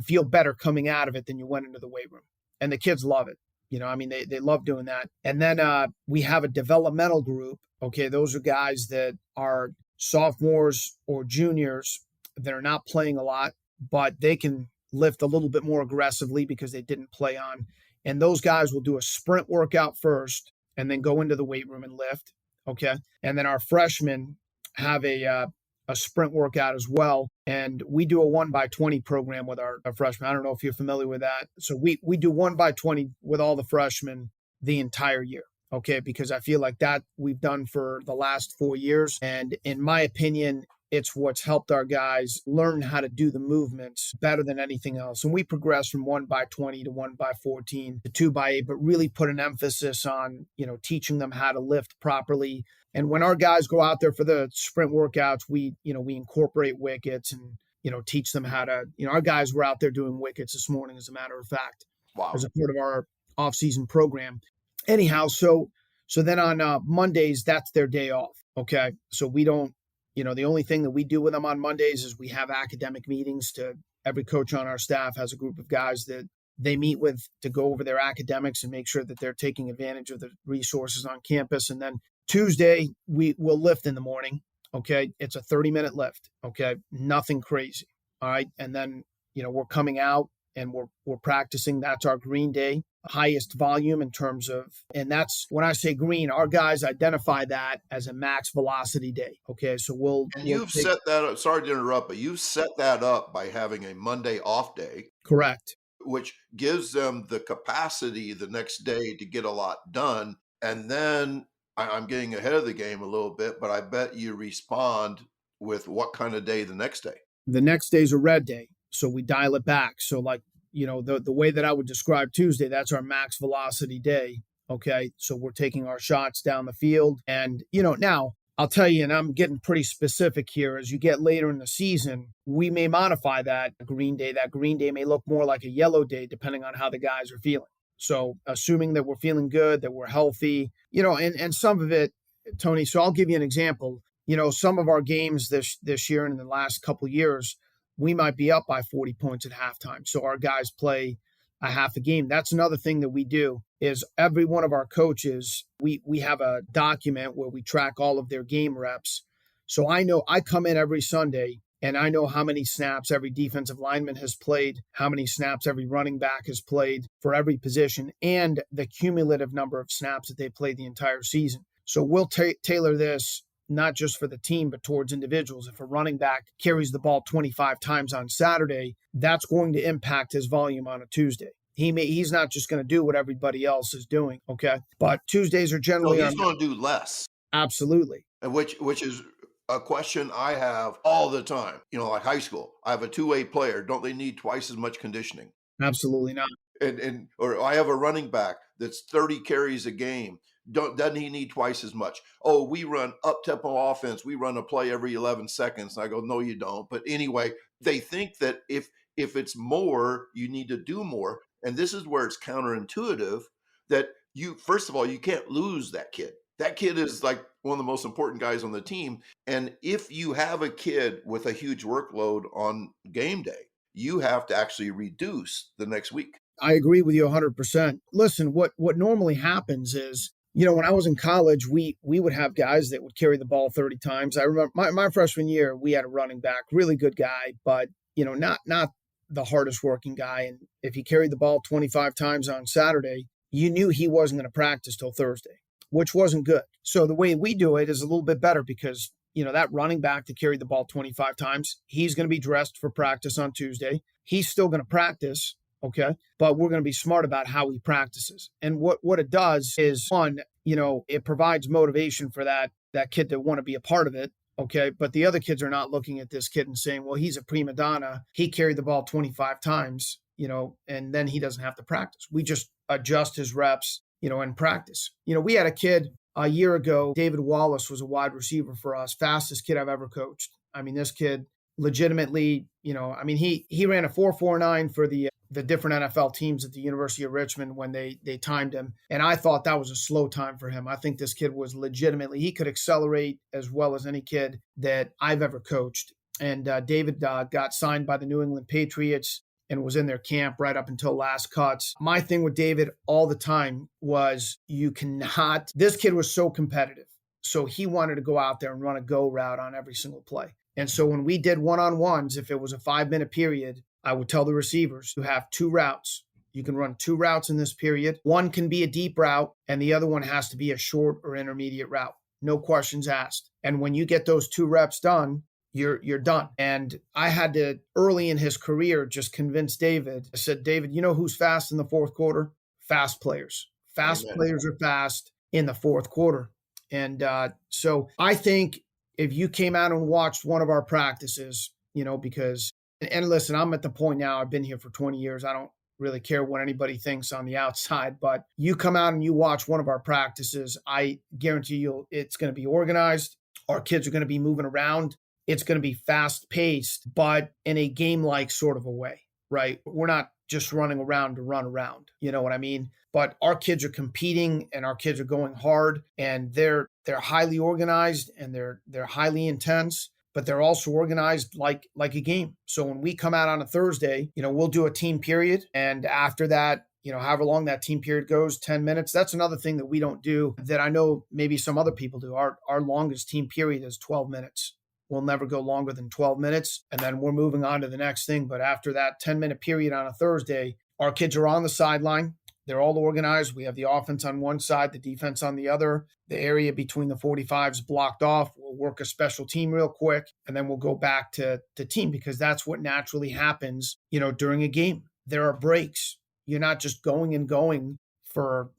feel better coming out of it than you went into the weight room. And the kids love it. They love doing that. And then we have a developmental group. Okay. Those are guys that are sophomores or juniors that are not playing a lot. but they can lift a little bit more aggressively because they didn't play on. And those guys will do a sprint workout first and then go into the weight room and lift. Okay. And then our freshmen have a sprint workout as well. And we do a 1x20 program with our freshmen. I don't know if you're familiar with that. So we do 1x20 with all the freshmen the entire year. Okay. Because I feel like that we've done for the last 4 years. And in my opinion, it's what's helped our guys learn how to do the movements better than anything else. And we progress from 1x20 to 1x14 to 2x8, but really put an emphasis on, teaching them how to lift properly. And when our guys go out there for the sprint workouts, we incorporate wickets and, teach them how to, our guys were out there doing wickets this morning, as a matter of fact, Wow. as a part of our off-season program. Anyhow, so then on Mondays, that's their day off. Okay. So we don't, the only thing that we do with them on Mondays is we have academic meetings. Every coach on our staff has a group of guys that they meet with to go over their academics and make sure that they're taking advantage of the resources on campus. And then Tuesday, we will lift in the morning. Okay. It's a 30-minute lift. Okay. Nothing crazy. All right. And then, we're coming out and we're practicing. That's our green day, highest volume in terms of, and that's when I say green, our guys identify that as a max velocity day. Okay. So you've set that up. Sorry to interrupt, but you've set that up by having a Monday off day. Correct. Which gives them the capacity the next day to get a lot done. And then I'm getting ahead of the game a little bit, but I bet you respond with what kind of day the next day. The next day's a red day. So we dial it back. So like, the way that I would describe Tuesday, that's our max velocity day. Okay. So we're taking our shots down the field. And, now I'll tell you, and I'm getting pretty specific here, as you get later in the season, we may modify that green day. That green day may look more like a yellow day, depending on how the guys are feeling. So assuming that we're feeling good, that we're healthy, and some of it, Tony, so I'll give you an example. Some of our games this year and in the last couple of years, we might be up by 40 points at halftime. So our guys play a half a game. That's another thing that we do is every one of our coaches, we have a document where we track all of their game reps. So I know I come in every Sunday and I know how many snaps every defensive lineman has played, how many snaps every running back has played for every position, and the cumulative number of snaps that they played the entire season. So we'll tailor this not just for the team, but towards individuals. If a running back carries the ball 25 times on Saturday, that's going to impact his volume on a Tuesday. He's not just going to do what everybody else is doing, okay? But Tuesdays are generally... So he's going to do less. Absolutely. And which is a question I have all the time. Like high school, I have a two-way player. Don't they need twice as much conditioning? Absolutely not. Or I have a running back that's 30 carries a game. Doesn't he need twice as much? Oh, we run up-tempo offense. We run a play every 11 seconds. And I go, no, you don't. But anyway, they think that if it's more, you need to do more. And this is where it's counterintuitive that first of all, you can't lose that kid. That kid is like one of the most important guys on the team. And if you have a kid with a huge workload on game day, you have to actually reduce the next week. I agree with you 100%. Listen, what normally happens is, when I was in college, we would have guys that would carry the ball 30 times. I remember my freshman year, we had a running back, really good guy, but, not the hardest working guy. And if he carried the ball 25 times on Saturday, you knew he wasn't going to practice till Thursday, which wasn't good. So the way we do it is a little bit better because, that running back that carried the ball 25 times, he's going to be dressed for practice on Tuesday. He's still going to practice. Okay. But we're going to be smart about how he practices. And what it does is, one, it provides motivation for that kid to want to be a part of it. Okay. But the other kids are not looking at this kid and saying, well, he's a prima donna. He carried the ball 25 times, and then he doesn't have to practice. We just adjust his reps, in practice. We had a kid a year ago, David Wallace was a wide receiver for us, fastest kid I've ever coached. I mean, this kid legitimately, he ran a 4.49 for the different NFL teams at the University of Richmond when they timed him. And I thought that was a slow time for him. I think this kid was legitimately, he could accelerate as well as any kid that I've ever coached. And David got signed by the New England Patriots and was in their camp right up until last cuts. My thing with David all the time was this kid was so competitive. So he wanted to go out there and run a go route on every single play. And so when we did one-on-ones, if it was a 5-minute period, I would tell the receivers, you have 2 routes. You can run 2 routes in this period. One can be a deep route, and the other one has to be a short or intermediate route. No questions asked. And when you get those 2 reps done, you're done. And I had to, early in his career, just convince David. I said, David, you know who's fast in the fourth quarter? Fast players. Fast Amen. players are fast in the fourth quarter. And so I think if you came out and watched one of our practices, because, and listen, I'm at the point now, I've been here for 20 years. I don't really care what anybody thinks on the outside, but you come out and you watch one of our practices, I guarantee you it's going to be organized. Our kids are going to be moving around. It's going to be fast paced, but in a game-like sort of a way, right? We're not just running around to run around. You know what I mean? But our kids are competing and our kids are going hard, and they're highly organized and they're highly intense, but they're also organized like a game. So when we come out on a Thursday, we'll do a team period. And after that, however long that team period goes, 10 minutes, that's another thing that we don't do that I know maybe some other people do. Our longest team period is 12 minutes. We'll never go longer than 12 minutes. And then we're moving on to the next thing. But after that 10-minute period on a Thursday, our kids are on the sideline. They're all organized. We have the offense on one side, the defense on the other. The area between the 45s blocked off. We'll work a special team real quick, and then we'll go back to team, because that's what naturally happens, during a game. There are breaks. You're not just going and going for,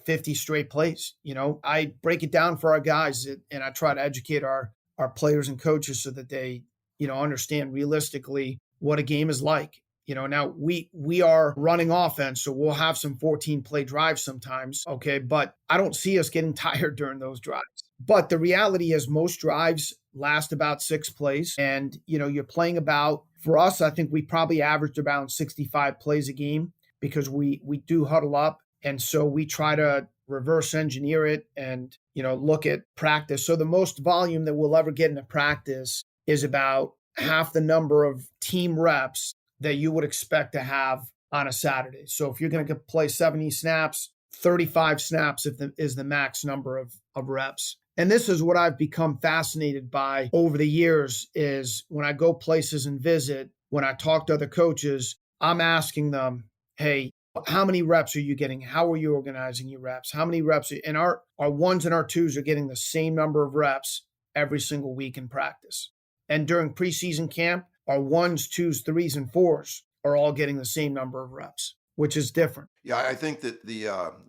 50 straight plays. I break it down for our guys, and I try to educate our players and coaches so that they, understand realistically what a game is like. Now we are running offense, so we'll have some 14-play drives sometimes, okay? But I don't see us getting tired during those drives. But the reality is most drives last about 6 plays, and, you're playing about, for us, I think we probably averaged around 65 plays a game, because we do huddle up, and so we try to reverse engineer it and, look at practice. So the most volume that we'll ever get into practice is about half the number of team reps that you would expect to have on a Saturday. So if you're going to play 70 snaps, 35 snaps is the max number of reps. And this is what I've become fascinated by over the years, is when I go places and visit, when I talk to other coaches, I'm asking them, hey, how many reps are you getting? How are you organizing your reps? How many reps? And our ones and our twos are getting the same number of reps every single week in practice. And during preseason camp, our 1s, 2s, 3s, and 4s are all getting the same number of reps, which is different. Yeah, I think that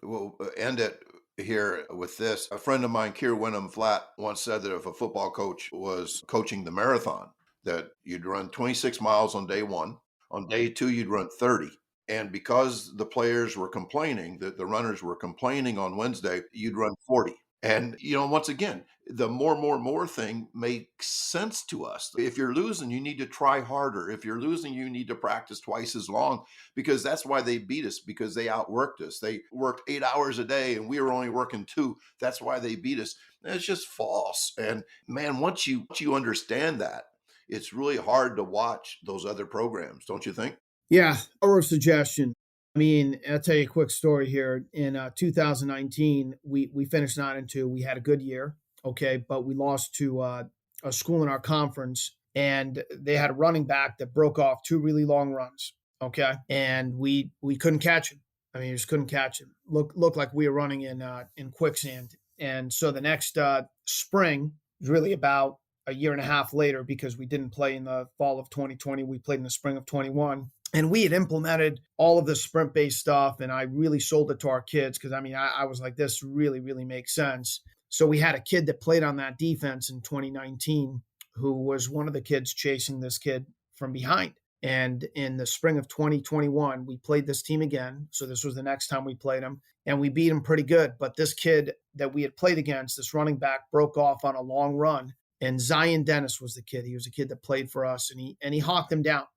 we'll end it here with this. A friend of mine, Kier Wyndham Flatt, once said that if a football coach was coaching the marathon, that you'd run 26 miles on day 1. On day 2, you'd run 30. And because the players were complaining, that the runners were complaining on Wednesday, you'd run 40. And, once again, the more thing makes sense to us. If you're losing, you need to try harder. If you're losing, you need to practice twice as long, because that's why they beat us, because they outworked us. They worked 8 hours a day and we were only working 2. That's why they beat us. And it's just false. And man, once you understand that, it's really hard to watch those other programs, don't you think? Yeah, or a suggestion. I mean, I'll tell you a quick story here. In 2019, we finished 9-2. We had a good year, okay, but we lost to a school in our conference, and they had a running back that broke off 2 really long runs, okay, and we couldn't catch him. I mean, we just couldn't catch him. Looked like we were running in quicksand. And so the next spring, really about a year and a half later, because we didn't play in the fall of 2020, we played in the spring of 21. And we had implemented all of the sprint-based stuff, and I really sold it to our kids, because, I was like, this really, really makes sense. So we had a kid that played on that defense in 2019 who was one of the kids chasing this kid from behind. And in the spring of 2021, we played this team again. So this was the next time we played them, and we beat him pretty good. But this kid that we had played against, this running back, broke off on a long run. And Zion Dennis was the kid. He was a kid that played for us, and he hawked him down.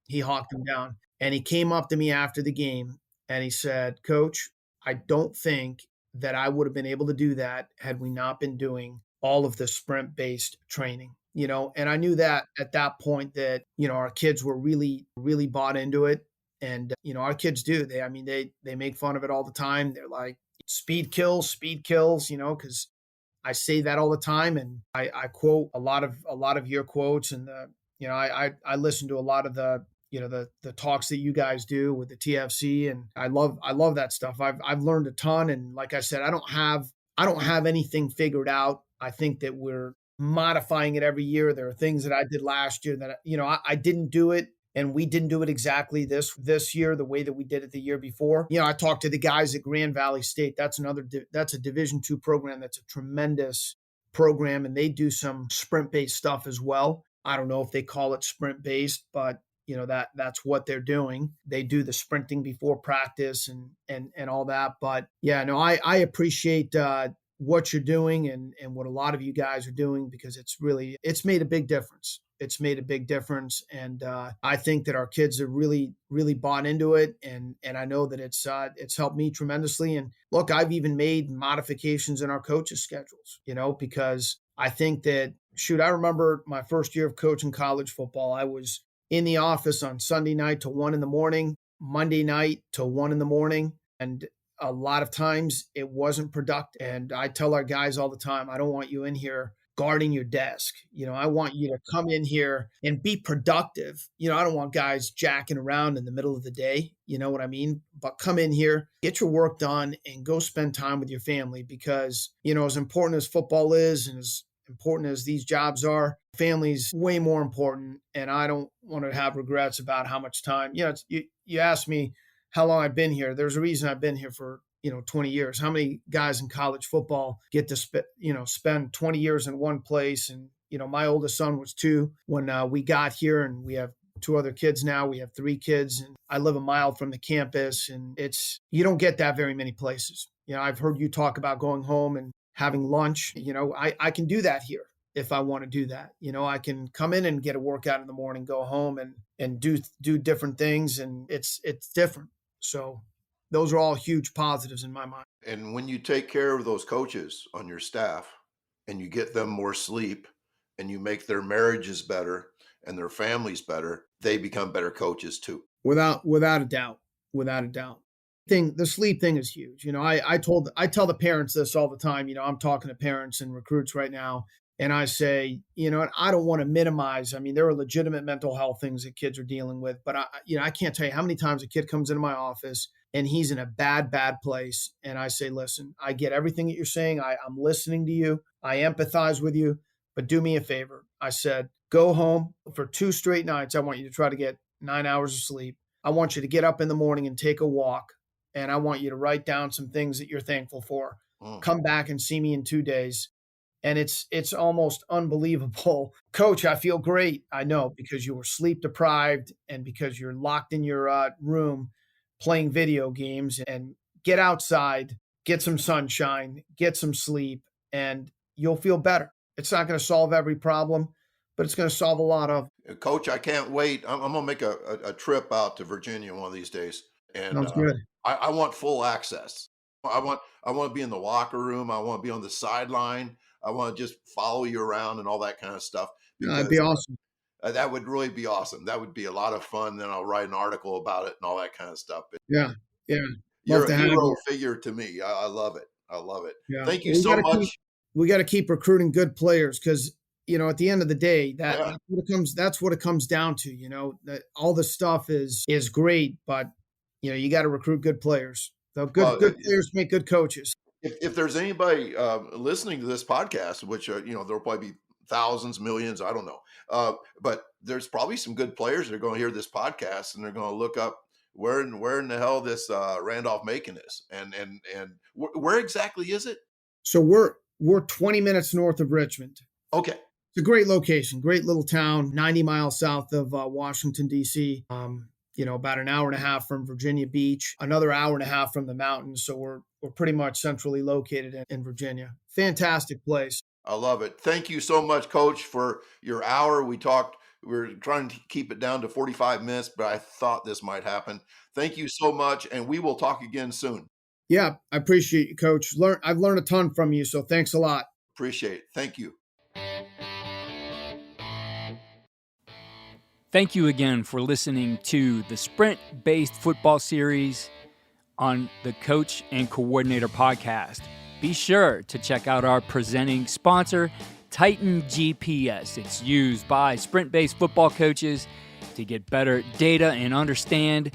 And he came up to me after the game and he said, Coach, I don't think that I would have been able to do that had we not been doing all of the sprint-based training, and I knew that at that point that, our kids were really, really bought into it. And, our kids do. They make fun of it all the time. They're like, speed kills, because I say that all the time, and I quote a lot of your quotes, and I listen to a lot of the talks that you guys do with the TFC, and I love that stuff. I've learned a ton, and like I said, I don't have anything figured out. I think that we're modifying it every year. There are things that I did last year that I didn't do it, and we didn't do it exactly this year the way that we did it the year before. I talked to the guys at Grand Valley State. That's a Division II program. That's a tremendous program, and they do some sprint based stuff as well. I don't know if they call it sprint based, but that's what they're doing. They do the sprinting before practice and all that. But yeah, no, I appreciate what you're doing and what a lot of you guys are doing, because it's made a big difference. It's made a big difference, and I think that our kids have really, really bought into it, and I know that it's helped me tremendously. And look, I've even made modifications in our coaches' schedules, because I think that I remember my first year of coaching college football. I was in the office on Sunday night till 1 a.m, Monday night till 1 a.m, and a lot of times it wasn't productive. And I tell our guys all the time, I don't want you in here guarding your desk. I want you to come in here and be productive. I don't want guys jacking around in the middle of the day. You know what I mean? But come in here, get your work done, and go spend time with your family, because, as important as football is and as important as these jobs are, family's way more important. And I don't want to have regrets about how much time, you asked me how long I've been here. There's a reason I've been here for 20 years. How many guys in college football get to spend 20 years in one place? And, my oldest son was 2 when we got here, and we have 2 other kids now. We have 3 kids, and I live a mile from the campus, and you don't get that very many places. I've heard you talk about going home and having lunch. I can do that here if I want to do that. I can come in and get a workout in the morning, go home and do different things, and it's different. So those are all huge positives in my mind. And when you take care of those coaches on your staff and you get them more sleep and you make their marriages better and their families better, they become better coaches too. Without a doubt. The sleep thing is huge. I tell the parents this all the time. I'm talking to parents and recruits right now, and I say, I don't want to minimize. I mean, there are legitimate mental health things that kids are dealing with, but I can't tell you how many times a kid comes into my office and he's in a bad place. And I say, listen, I get everything that you're saying. I'm listening to you. I empathize with you, but do me a favor. I said, go home for 2 straight nights. I want you to try to get 9 hours of sleep. I want you to get up in the morning and take a walk. And I want you to write down some things that you're thankful for. Come back and see me in 2 days. And it's almost unbelievable. Coach, I feel great. I know, because you were sleep deprived and because you're locked in your room playing video games. And get outside, get some sunshine, get some sleep, and you'll feel better. It's not going to solve every problem, but it's going to solve a lot of. Coach, I can't wait. I'm going to make a trip out to Virginia one of these days. And Sounds good. I want full access. I want to be in the locker room. I want to be on the sideline. I want to just follow you around and all that kind of stuff. That'd be awesome. That would really be awesome. That would be a lot of fun. Then I'll write an article about it and all that kind of stuff. Yeah. You're a hero figure to me. I love it. I love it. Yeah. Thank you so much. We got to keep recruiting good players, because at the end of the day, that's what it comes down to. That all the stuff is great, but you got to recruit good players. So good players make good coaches. If there's anybody listening to this podcast, which there'll probably be thousands, millions, I don't know, but there's probably some good players that are going to hear this podcast and they're going to look up where in the hell this Randolph-Macon is, and where exactly is it? So we're 20 minutes north of Richmond. Okay. It's a great location, great little town, 90 miles south of Washington, D.C., about an hour and a half from Virginia Beach, another hour and a half from the mountains. So we're pretty much centrally located in Virginia. Fantastic place. I love it. Thank you so much, Coach, for your hour. We were trying to keep it down to 45 minutes, but I thought this might happen. Thank you so much, and we will talk again soon. Yeah, I appreciate you, Coach. I've learned a ton from you, so thanks a lot. Appreciate it. Thank you. Thank you again for listening to the Sprint-Based Football Series on the Coach and Coordinator podcast. be sure to check out our presenting sponsor, Titan GPS. It's used by sprint-based football coaches to get better data and understand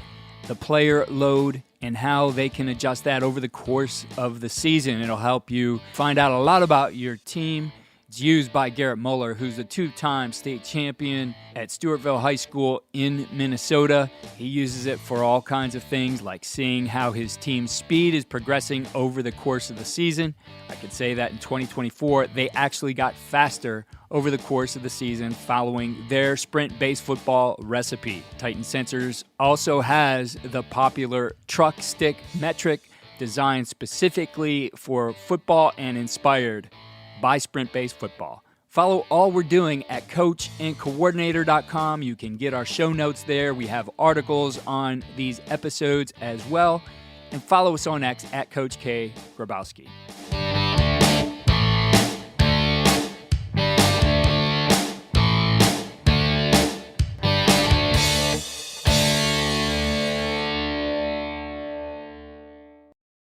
the player load and how they can adjust that over the course of the season. It'll help you find out a lot about your team. It's used by Garrett Muller, who's a two-time state champion at Stewartville High School in Minnesota. He uses it for all kinds of things, like seeing how his team's speed is progressing over the course of the season. I could say that in 2024, they actually got faster over the course of the season following their sprint-based football recipe. Titan Sensors also has the popular truck stick metric designed specifically for football and inspired by sprint-based football. Follow all we're doing at coachandcoordinator.com. You can get our show notes there. We have articles on these episodes as well. And follow us on X at Coach K. Grabowski.